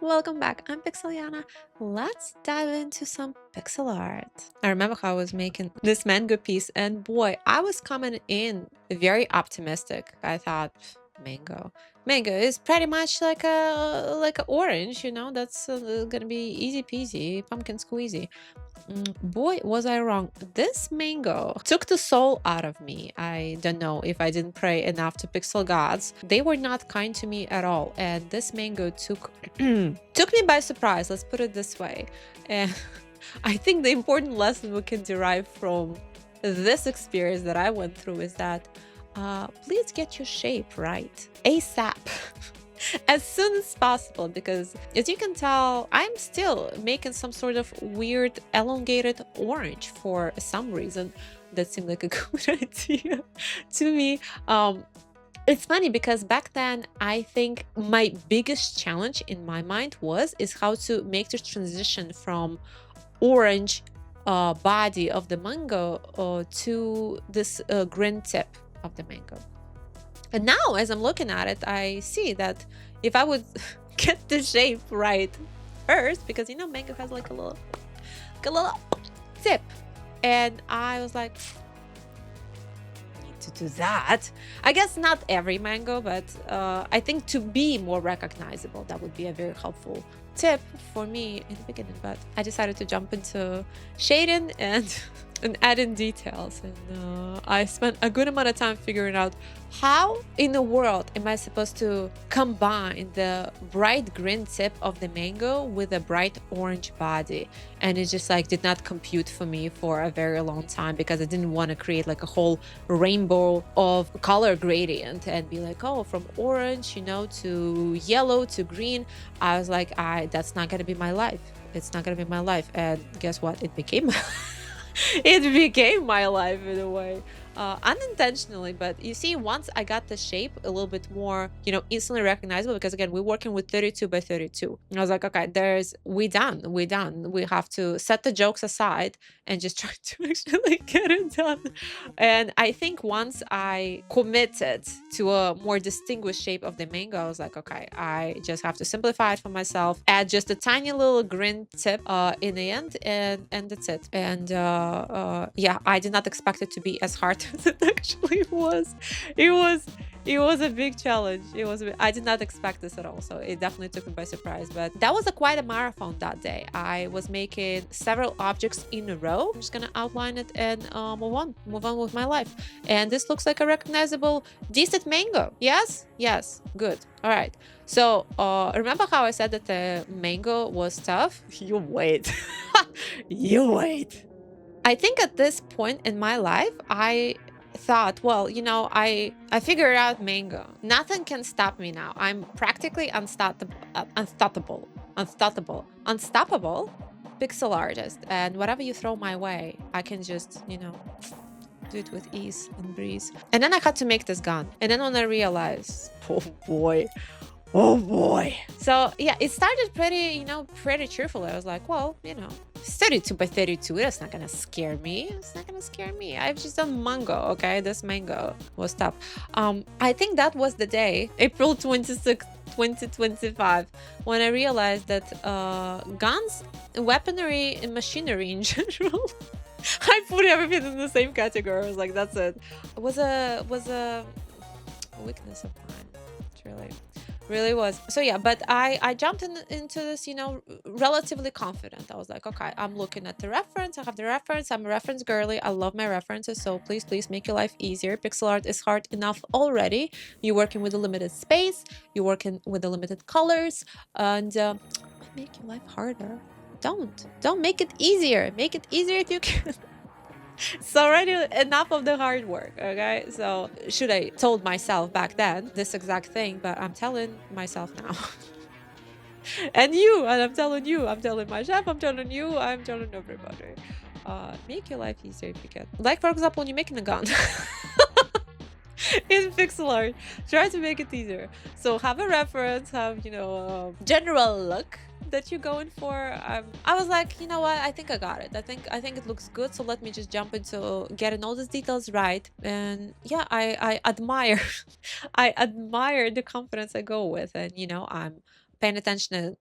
welcome back. I'm Pixeliana. Let's dive into some pixel art. I remember how I was making this mango piece, and boy, I was coming in very optimistic. I thought, mango, mango is pretty much like a orange, That's gonna be easy peasy, pumpkin squeezy. Boy, was I wrong. This mango took the soul out of me. I don't know if I didn't pray enough to pixel gods. They were not kind to me at all. And this mango took took me by surprise, let's put it this way. And I think the important lesson we can derive from this experience that I went through is that please get your shape right ASAP. As soon as possible, because as you can tell, I'm still making some sort of weird elongated orange for some reason. That seemed like a good idea to me. It's funny because back then I think my biggest challenge in my mind is how to make the transition from orange body of the mango to this green tip of the mango. And now, as I'm looking at it, I see that if I would get the shape right first, because mango has like a little tip, and I was like, need to do that. I guess not every mango, but I think to be more recognizable, that would be a very helpful tip for me in the beginning. But I decided to jump into shading and and add in details, and I spent a good amount of time figuring out how in the world am I supposed to combine the bright green tip of the mango with a bright orange body. And it just like did not compute for me for a very long time, because I didn't want to create like a whole rainbow of color gradient and be like, oh, from orange to yellow to green. I was like, that's not gonna be my life. It's not gonna be my life. And guess what, it became it became my life in a way, unintentionally. But you see, once I got the shape a little bit more, instantly recognizable, because again, we're working with 32 by 32. I was like, okay, we done. We have to set the jokes aside and just try to actually get it done. And I think once I committed to a more distinguished shape of the mango, I was like, okay, I just have to simplify it for myself, add just a tiny little green tip in the end, and that's it. And yeah, I did not expect it to be as hard as it actually was. It was it was a big challenge. I did not expect this at all, so it definitely took me by surprise. But that was quite a marathon that day. I was making several objects in a row. I'm just gonna outline it and move on with my life. And this looks like a recognizable, decent mango. Yes, good. All right. So remember how I said that the mango was tough? You wait. You wait. I think at this point in my life, I thought, well, I figured out mango. Nothing can stop me now. I'm practically unstoppable pixel artist. And whatever you throw my way, I can just, do it with ease and breeze. And then I had to make this gun. And then when I realized, oh boy, oh boy. So yeah, it started pretty cheerful. I was like, well, 32 by 32, that's not gonna scare me. It's not gonna scare me. I've just done mango, okay? This mango was tough. I think that was the day, April 26th, 2025, when I realized that guns, weaponry, and machinery in general, I put everything in the same category. I was like, that's it. It was a weakness of mine. It's really was. So yeah, but I jumped into this, relatively confident. I was like, okay, I'm looking at the reference. I have the reference. I'm a reference girly. I love my references. So please make your life easier. Pixel art is hard enough already. You're working with a limited space. You're working with the limited colors, and make your life harder. Don't make it easier. Make it easier if you can. It's already enough of the hard work, okay? So should I told myself back then this exact thing, but I'm telling myself now. And I'm telling you, I'm telling my chef, I'm telling you, I'm telling everybody. Make your life easier if you can. Like, for example, when you're making a gun. In pixel art, try to make it easier. So have a reference, have general look that you're going for. I was like, you know what, I think I got it. I think it looks good, so let me just jump into getting all these details right. And yeah, I admire I admire the confidence I go with. And I'm paying attention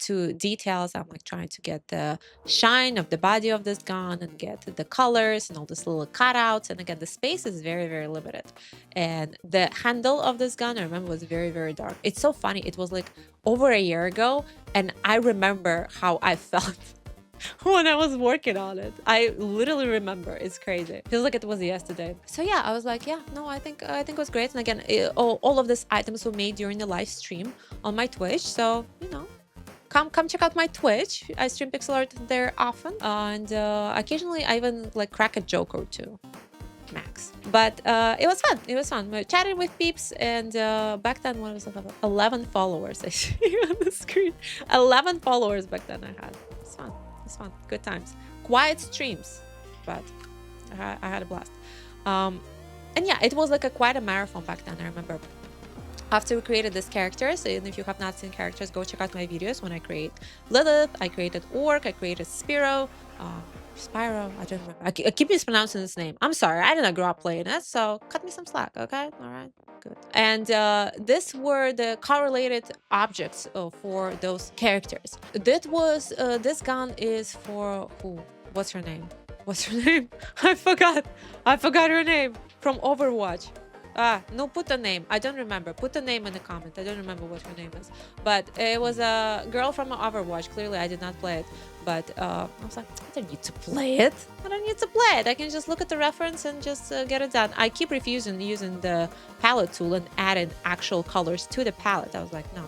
to details. I'm like trying to get the shine of the body of this gun and get the colors and all these little cutouts. And again, the space is very, very limited. And the handle of this gun, I remember, was very, very dark. It's so funny. It was like over a year ago, and I remember how I felt when I was working on it. I literally remember. It's crazy. Feels like it was yesterday. So yeah, I was like, yeah, no, I think it was great. And again, all of these items were made during the live stream on my Twitch. So you know, come check out my Twitch. I stream pixel art there often, and occasionally I even like crack a joke or two. Max. But it was fun. It was fun. We chatted with peeps, and back then, what was it? 11 followers. I see on the screen. 11 followers back then I had. It's fun. It's fun. Good times. Quiet streams, but I had a blast. And yeah, it was like quite a marathon back then. I remember. After we created these characters, and if you have not seen characters, go check out my videos. When I create Lilith, I created Orc, I created Spyro, I don't remember. I keep mispronouncing his name. I'm sorry, I didn't grow up playing it, so cut me some slack, okay? All right, good. And these were the correlated objects for those characters. This gun is for who? What's her name? What's her name? I forgot her name from Overwatch. No, put the name. I don't remember. Put the name in the comment. I don't remember what her name is. But it was a girl from Overwatch. Clearly, I did not play it. But I was like, I don't need to play it. I don't need to play it. I can just look at the reference and just get it done. I keep refusing using the palette tool and adding actual colors to the palette. I was like, no.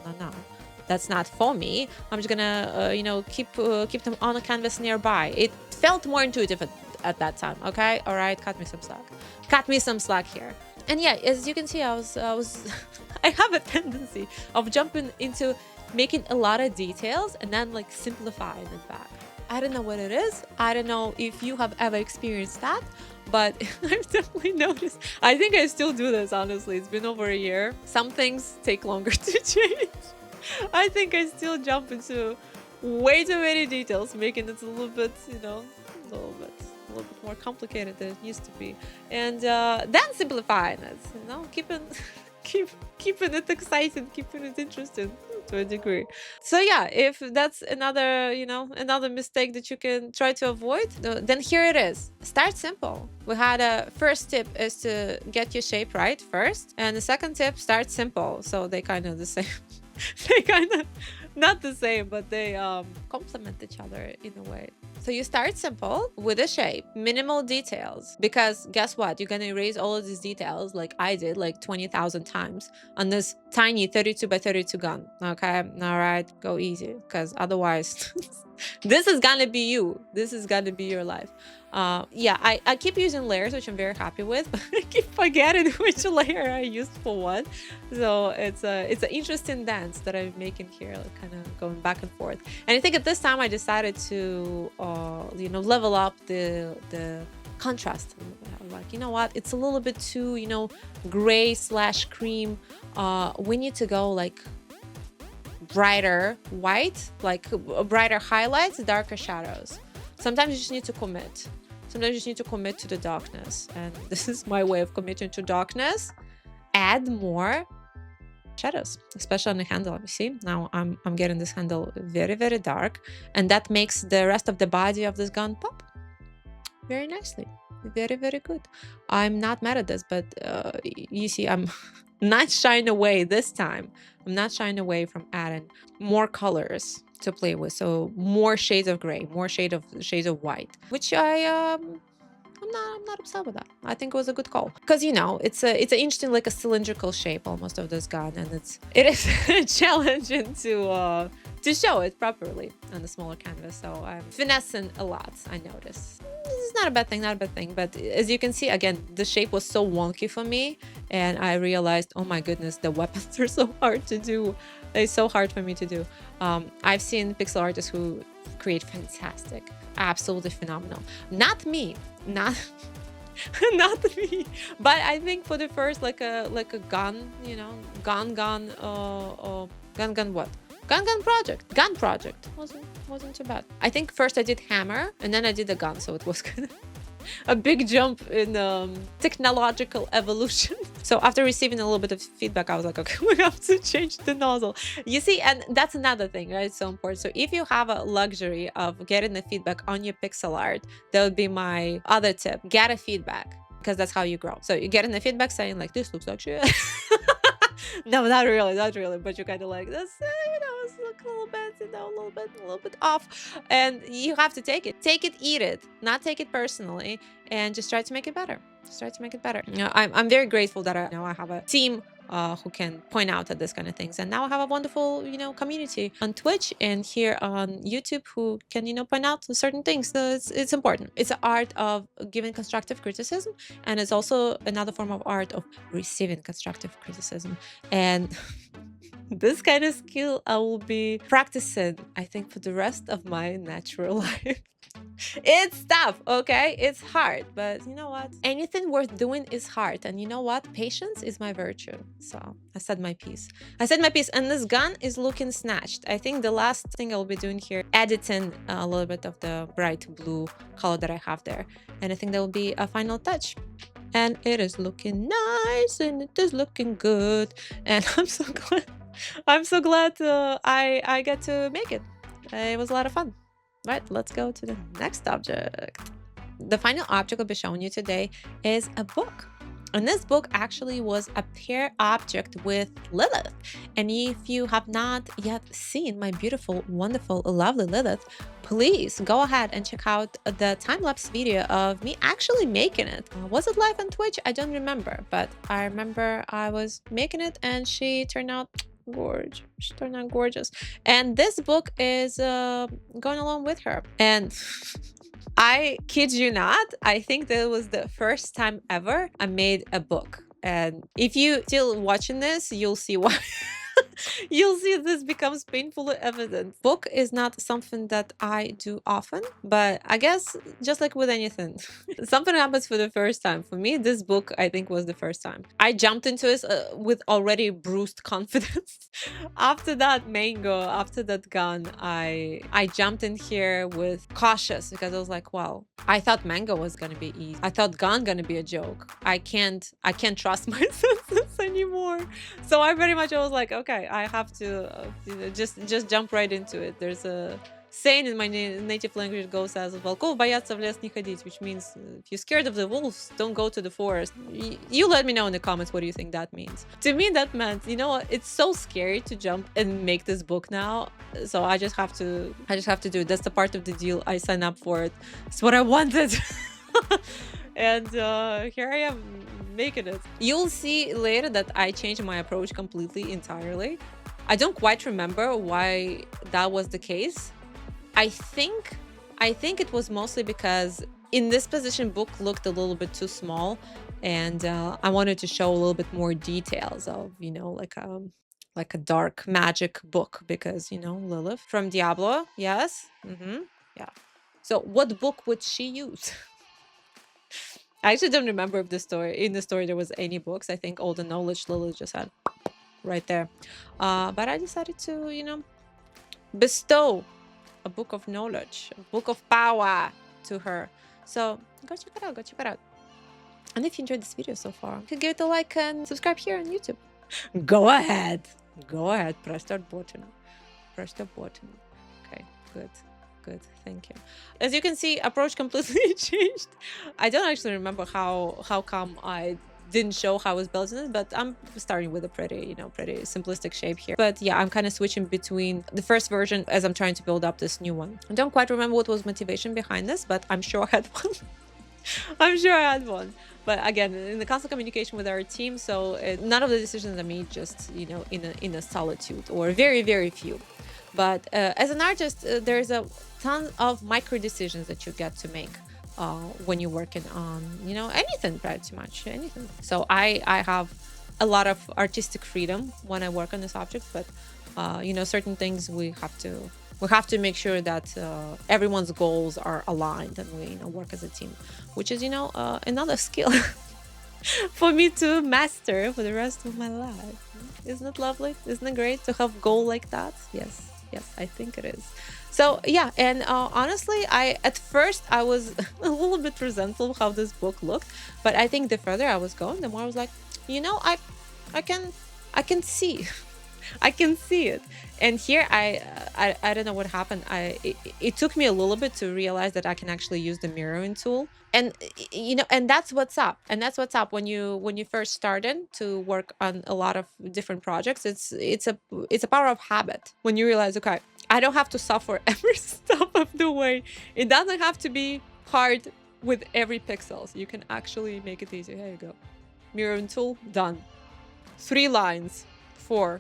That's not for me. I'm just gonna, keep them on a canvas nearby. It felt more intuitive at that time. Okay, all right, cut me some slack. Cut me some slack here. And yeah, as you can see, I was I have a tendency of jumping into making a lot of details and then like simplifying it back. I don't know what it is. I don't know if you have ever experienced that, but I've definitely noticed. I think I still do this, honestly. It's been over a year. Some things take longer to change. I think I still jump into way too many details, making it a little bit, a little bit more complicated than it used to be, and then simplifying it, keeping it exciting, keeping it interesting to a degree. So yeah, if that's another mistake that you can try to avoid, then here it is. Start simple. We had a first tip is to get your shape right first, and the second tip, start simple. So they kind of the same. They kind of not the same, but they complement each other in a way. So you start simple with a shape, minimal details, because guess what? You're gonna erase all of these details like I did like 20,000 times on this tiny 32 by 32 gun. Okay, all right, go easy, because otherwise this is gonna be you. This is gonna be your life. Yeah, I keep using layers, which I'm very happy with, but I keep forgetting which layer I used for what. So it's an interesting dance that I'm making here, like kind of going back and forth. And I think at this time I decided to level up the contrast. Like, you know what, it's a little bit too gray/cream. We need to go like brighter white, like brighter highlights, darker shadows. Sometimes you just need to commit. Sometimes you just need to commit to the darkness. And this is my way of committing to darkness. Add more shadows, especially on the handle. You see, now I'm getting this handle very, very dark. And that makes the rest of the body of this gun pop very nicely. Very, very good. I'm not mad at this, but you see, I'm not shying away this time. I'm not shying away from adding more colors to play with, so more shades of gray, more shades of white, which I'm not upset with that. I think it was a good call, because it's an interesting, like a cylindrical shape almost of this gun, and it is challenging to show it properly on a smaller canvas. So I'm finessing a lot, I notice. It's not a bad thing, but as you can see, again, the shape was so wonky for me, and I realized, oh my goodness, the weapons are so hard to do. It's so hard for me to do. I've seen pixel artists who create fantastic, absolutely phenomenal. Not me, not me, but I think for the first like a gun, gun project wasn't too bad. I think first I did hammer and then I did the gun, so it was kind of a big jump in technological evolution. So after receiving a little bit of feedback, I was like, okay, we have to change the nozzle. You see, and that's another thing, right? It's so important. So if you have a luxury of getting the feedback on your pixel art, that would be my other tip. Get a feedback, because that's how you grow. So you get in the feedback saying like, this looks like shit. No, not really, but you're kind of like this, it's look a little bit, a little bit off, and you have to take it, eat it, not take it personally, and just try to make it better. Just try to make it better. I'm very grateful that I have a team who can point out at this kind of things, and now I have a wonderful community on Twitch and here on YouTube who can point out certain things. So it's important. It's an art of giving constructive criticism, and it's also another form of art of receiving constructive criticism. And this kind of skill I will be practicing, I think, for the rest of my natural life. It's tough, okay? It's hard, but you know what? Anything worth doing is hard. And you know what? Patience is my virtue. So I said my piece. And this gun is looking snatched. I think the last thing I'll be doing here, editing a little bit of the bright blue color that I have there. And I think that will be a final touch. And it is looking nice, and it is looking good. And I'm so glad. I'm so glad I get to make it. It was a lot of fun. Right, let's go to the next object. The final object I'll be showing you today is a book. And this book actually was a pair object with Lilith. And if you have not yet seen my beautiful, wonderful, lovely Lilith, please go ahead and check out the time-lapse video of me actually making it. Was it live on Twitch? I don't remember, but I remember I was making it and she turned out gorgeous. She turned out gorgeous. And this book is going along with her. And I kid you not, I think that was the first time ever I made a book. And if you still watching this, you'll see why. You'll see this becomes painfully evident. Book is not something that I do often, but I guess just like with anything, something happens for the first time. For me, this book, I think, was the first time. I jumped into it with already bruised confidence. After that mango, after that gun, I jumped in here with cautious because I was like, well, I thought mango was gonna be easy. I thought gun gonna be a joke. I can't trust my senses anymore. So I was like, okay, I have to just jump right into it. There's a saying in my native language goes as "Волков боятся в лес не ходить," which means if you're scared of the wolves, don't go to the forest. You let me know in the comments what do you think that means. To me, that meant, you know what, it's so scary to jump and make this book now. So I just have to do it. That's the part of the deal. I signed up for it. It's what I wanted. And here I am making it. You'll see later that I changed my approach completely, entirely. I don't quite remember why that was the case. I think it was mostly because in this position book looked a little bit too small, and I wanted to show a little bit more details of, you know, like a dark magic book, because, you know, Lilith from Diablo. Yes. Yeah. So what book would she use? I actually don't remember if in the story there was any books. I think all the knowledge Lilith just had right there. But I decided to, you know, bestow a book of knowledge, a book of power to her. So go check it out. And if you enjoyed this video so far, you can give it a like and subscribe here on YouTube. Go ahead, press that button. Okay, good, thank you. As you can see, approach completely changed. I don't actually remember how come I didn't show how I was building it, but I'm starting with a pretty simplistic shape here. But yeah, I'm kind of switching between the first version as I'm trying to build up this new one. I don't quite remember what was motivation behind this, but I'm sure I had one. But again, in the constant communication with our team, so none of the decisions are made just, you know, in a solitude, or very, very few. But as an artist, there's a ton of micro decisions that you get to make when you're working on, you know, anything, pretty much anything. So I have a lot of artistic freedom when I work on this object, but you know, certain things we have to make sure that everyone's goals are aligned, and we, you know, work as a team, which is, you know, another skill for me to master for the rest of my life. Isn't it lovely? Isn't it great to have a goal like that? Yes. Yes, I think it is. So yeah, and honestly, I at first I was a little bit resentful of how this book looked, but I think the further I was going, the more I was like, you know, I can I can see I can see it. And here I don't know what happened. It took me a little bit to realize that I can actually use the mirroring tool. And you know, and that's what's up. And that's what's up when you first started to work on a lot of different projects. It's a power of habit. When you realize, okay, I don't have to suffer every step of the way. It doesn't have to be hard with every pixels. You can actually make it easy. Here you go. Mirroring tool done. 3 lines. 4.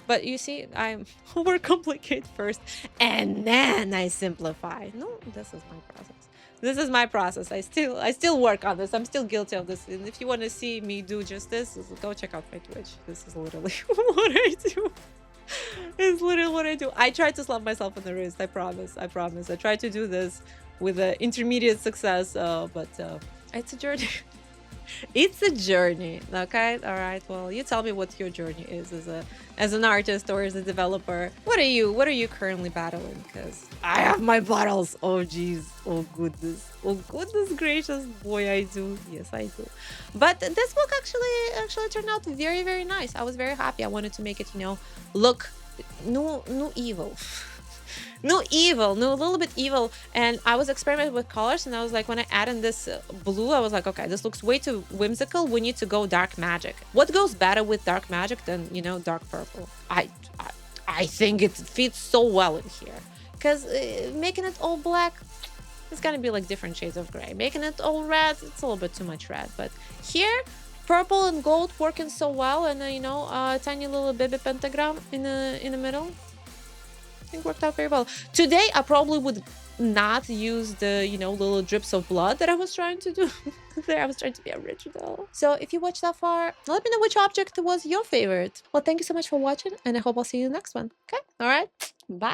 But you see, I overcomplicate first and then I simplify. No, this is my process. This is my process. I still work on this. I'm still guilty of this. And if you want to see me do just this, go check out my Twitch. This is literally what I do. It's literally what I do. I try to slap myself on the wrist. I promise. I promise. I try to do this with intermediate success, but it's a journey. It's a journey, okay? All right. Well, you tell me what your journey is as an artist or as a developer. What are you currently battling? Because I have my battles. Oh geez. Oh goodness. Oh goodness gracious. Boy, I do. Yes, I do. But this book actually turned out very, very nice. I was very happy. I wanted to make it, look no evil. No evil, no, a little bit evil. And I was experimenting with colors, and I was like, when I add in this blue, I was like, okay, this looks way too whimsical. We need to go dark magic. What goes better with dark magic than dark purple? I think it fits so well in here, because making it all black, it's gonna be like different shades of gray. Making it all red, it's a little bit too much red. But here, purple and gold working so well, and a tiny little baby pentagram in the middle. I think worked out very well. Today, I probably would not use the, little drips of blood that I was trying to do there. I was trying to be original. So if you watched that far, let me know which object was your favorite. Well, thank you so much for watching, and I hope I'll see you in the next one. Okay? All right. Bye.